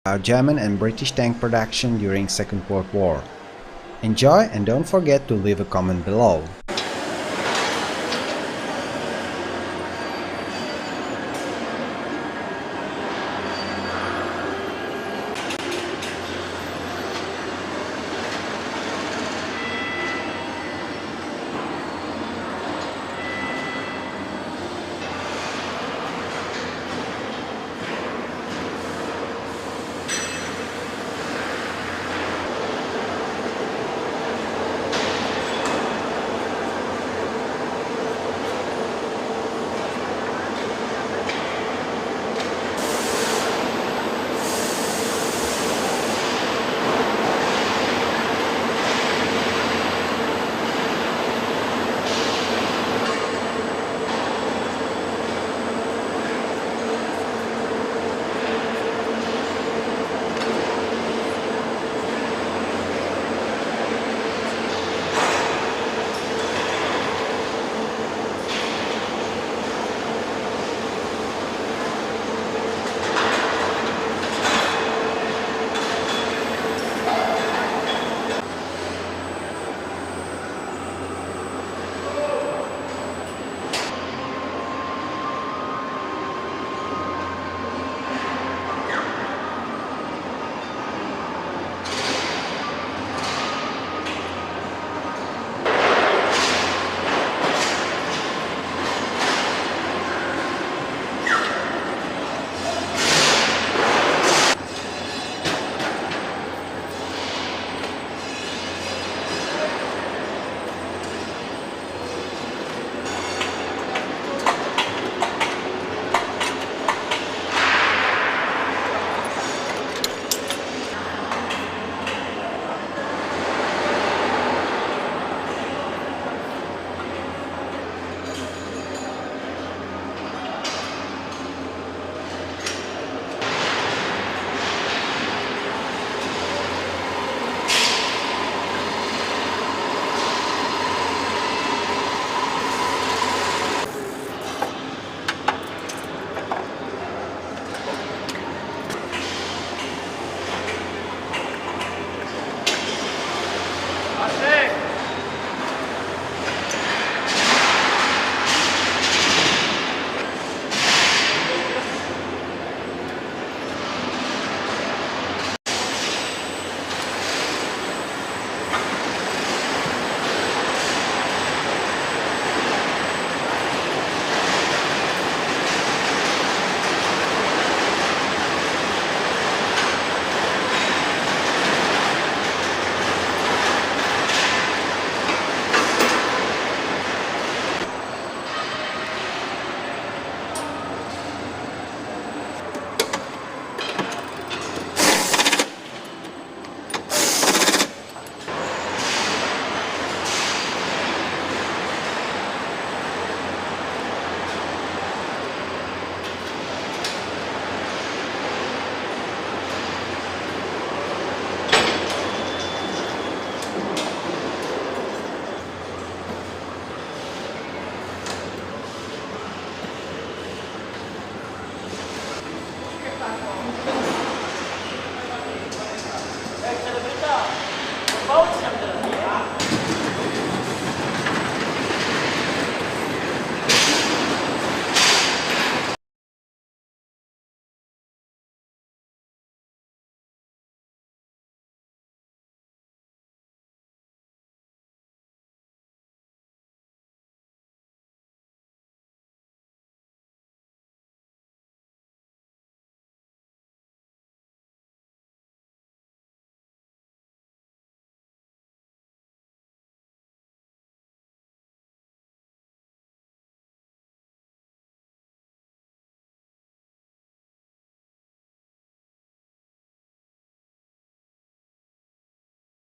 German and British tank production during Second World War. Enjoy and don't forget to leave a comment below.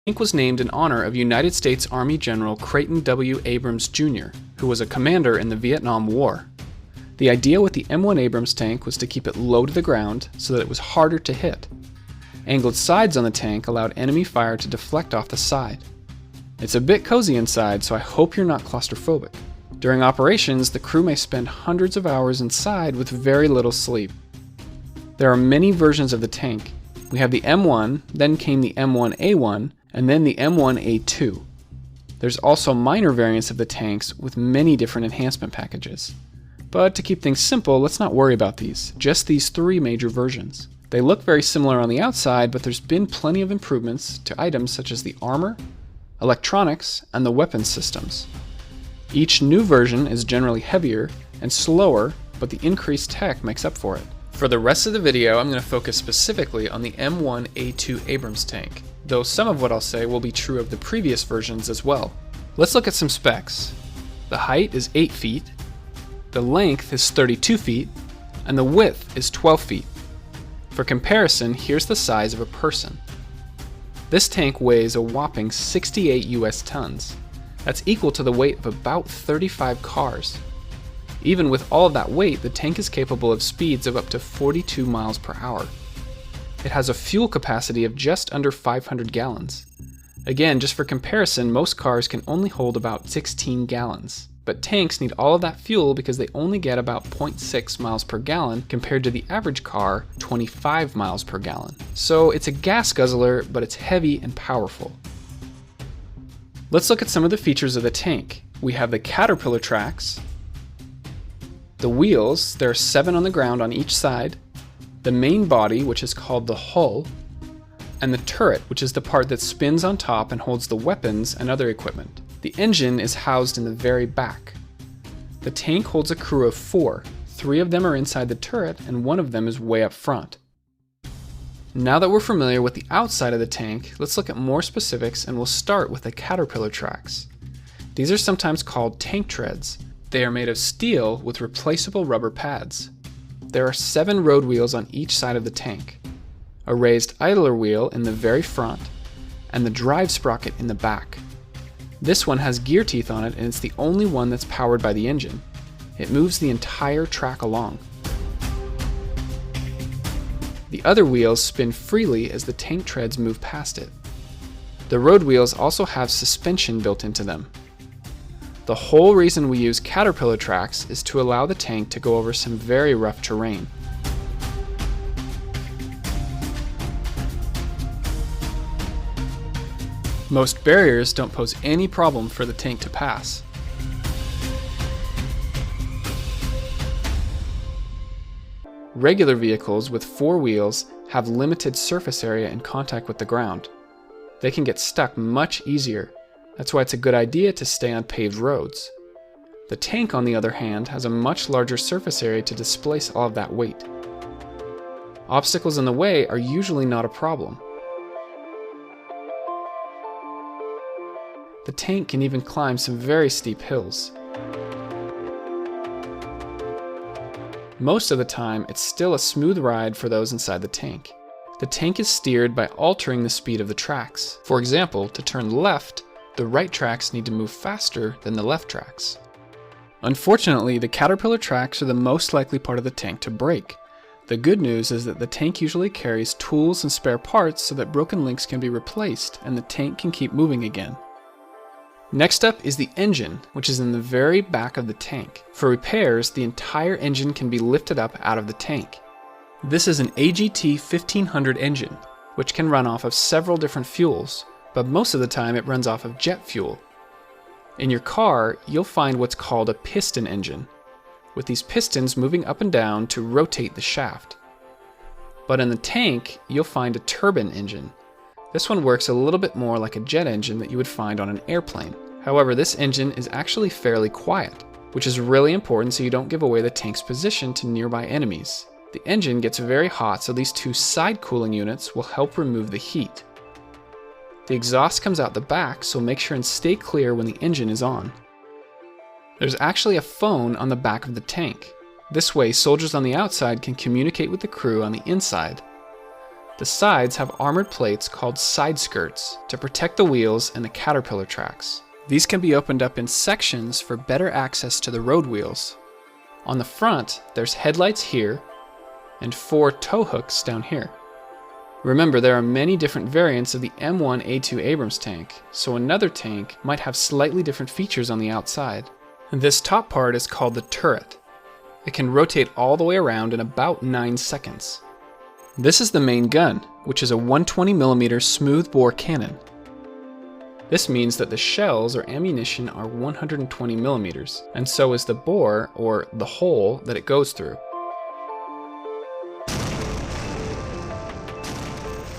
The tank was named in honor of United States Army General Creighton W. Abrams Jr., who was a commander in the Vietnam War. The idea with the M1 Abrams tank was to keep it low to the ground so that it was harder to hit. Angled sides on the tank allowed enemy fire to deflect off the side. It's a bit cozy inside, so I hope you're not claustrophobic. During operations, the crew may spend hundreds of hours inside with very little sleep. There are many versions of the tank, We have the M1, then came the M1A1, and then the M1A2. There's also minor variants of the tanks with many different enhancement packages. But to keep things simple, let's not worry about these, just these 3 major versions. They look very similar on the outside, but there's been plenty of improvements to items such as the armor, electronics, and the weapons systems. Each new version is generally heavier and slower, but the increased tech makes up for it. For the rest of the video, I'm going to focus specifically on the M1A2 Abrams tank, though some of what I'll say will be true of the previous versions as well. Let's look at some specs. The height is 8 feet, the length is 32 feet, and the width is 12 feet. For comparison, here's the size of a person. This tank weighs a whopping 68 US tons. That's equal to the weight of about 35 cars. Even with all of that weight, the tank is capable of speeds of up to 42 miles per hour. It has a fuel capacity of just under 500 gallons. Again, just for comparison, most cars can only hold about 16 gallons. But tanks need all of that fuel because they only get about 0.6 miles per gallon compared to the average car, 25 miles per gallon. So it's a gas guzzler, but it's heavy and powerful. Let's look at some of the features of the tank. We have the Caterpillar tracks, the wheels, there are 7 on the ground on each side, the main body, which is called the hull, and the turret, which is the part that spins on top and holds the weapons and other equipment. The engine is housed in the very back. The tank holds a crew of 4. 3 of them are inside the turret and 1 of them is way up front. Now that we're familiar with the outside of the tank, let's look at more specifics and we'll start with the Caterpillar tracks. These are sometimes called tank treads. They are made of steel with replaceable rubber pads. There are 7 road wheels on each side of the tank, a raised idler wheel in the very front, and the drive sprocket in the back. This one has gear teeth on it and it's the only one that's powered by the engine. It moves the entire track along. The other wheels spin freely as the tank treads move past it. The road wheels also have suspension built into them. The whole reason we use Caterpillar tracks is to allow the tank to go over some very rough terrain. Most barriers don't pose any problem for the tank to pass. Regular vehicles with 4 wheels have limited surface area in contact with the ground. They can get stuck much easier. That's why it's a good idea to stay on paved roads. The tank, on the other hand, has a much larger surface area to displace all of that weight. Obstacles in the way are usually not a problem. The tank can even climb some very steep hills. Most of the time, it's still a smooth ride for those inside the tank. The tank is steered by altering the speed of the tracks. For example, to turn left, the right tracks need to move faster than the left tracks. Unfortunately, the Caterpillar tracks are the most likely part of the tank to break. The good news is that the tank usually carries tools and spare parts so that broken links can be replaced and the tank can keep moving again. Next up is the engine, which is in the very back of the tank. For repairs, the entire engine can be lifted up out of the tank. This is an AGT 1500 engine, which can run off of several different fuels, but most of the time it runs off of jet fuel. In your car, you'll find what's called a piston engine, with these pistons moving up and down to rotate the shaft. But in the tank, you'll find a turbine engine. This one works a little bit more like a jet engine that you would find on an airplane. However, this engine is actually fairly quiet, which is really important so you don't give away the tank's position to nearby enemies. The engine gets very hot, so these 2 side cooling units will help remove the heat. The exhaust comes out the back, so make sure and stay clear when the engine is on. There's actually a phone on the back of the tank. This way, soldiers on the outside can communicate with the crew on the inside. The sides have armored plates called side skirts to protect the wheels and the Caterpillar tracks. These can be opened up in sections for better access to the road wheels. On the front, there's headlights here and 4 tow hooks down here. Remember, there are many different variants of the M1A2 Abrams tank, so another tank might have slightly different features on the outside. This top part is called the turret. It can rotate all the way around in about 9 seconds. This is the main gun, which is a 120mm smoothbore cannon. This means that the shells or ammunition are 120mm, and so is the bore, or the hole, that it goes through.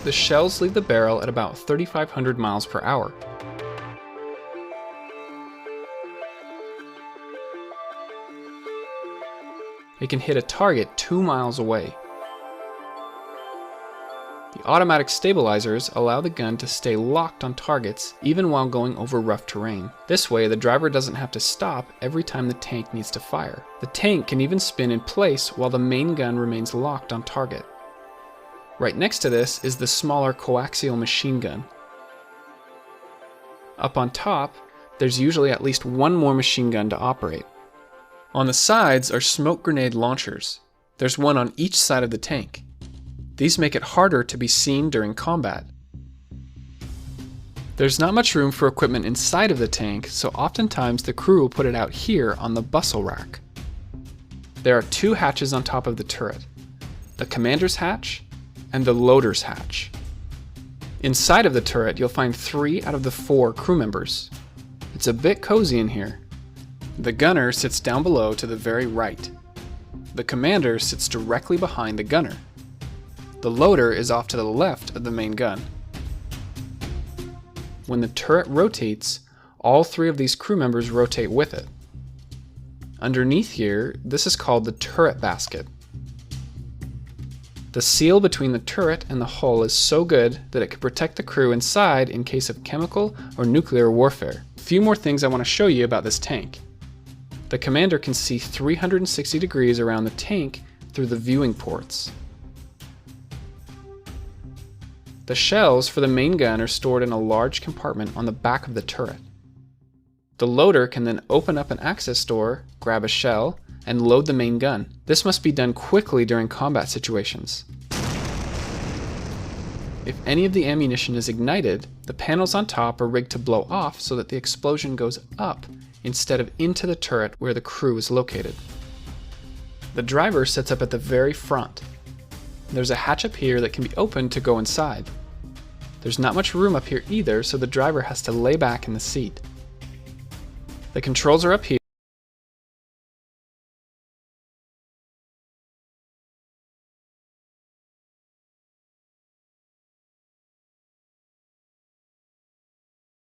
The shells leave the barrel at about 3,500 miles per hour. It can hit a target 2 miles away. The automatic stabilizers allow the gun to stay locked on targets even while going over rough terrain. This way, the driver doesn't have to stop every time the tank needs to fire. The tank can even spin in place while the main gun remains locked on target. Right next to this is the smaller Coaxial Machine Gun. Up on top, there's usually at least one more machine gun to operate. On the sides are smoke grenade launchers. There's one on each side of the tank. These make it harder to be seen during combat. There's not much room for equipment inside of the tank, so oftentimes the crew will put it out here on the bustle rack. There are 2 hatches on top of the turret, the commander's hatch and the loader's hatch. Inside of the turret, you'll find 3 out of the 4 crew members. It's a bit cozy in here. The gunner sits down below to the very right. The commander sits directly behind the gunner. The loader is off to the left of the main gun. When the turret rotates, all 3 of these crew members rotate with it. Underneath here, this is called the turret basket. The seal between the turret and the hull is so good that it can protect the crew inside in case of chemical or nuclear warfare. A few more things I want to show you about this tank. The commander can see 360 degrees around the tank through the viewing ports. The shells for the main gun are stored in a large compartment on the back of the turret. The loader can then open up an access door, grab a shell, and load the main gun. This must be done quickly during combat situations. If any of the ammunition is ignited, the panels on top are rigged to blow off so that the explosion goes up instead of into the turret where the crew is located. The driver sits up at the very front. There's a hatch up here that can be opened to go inside. There's not much room up here either, so the driver has to lay back in the seat. The controls are up here.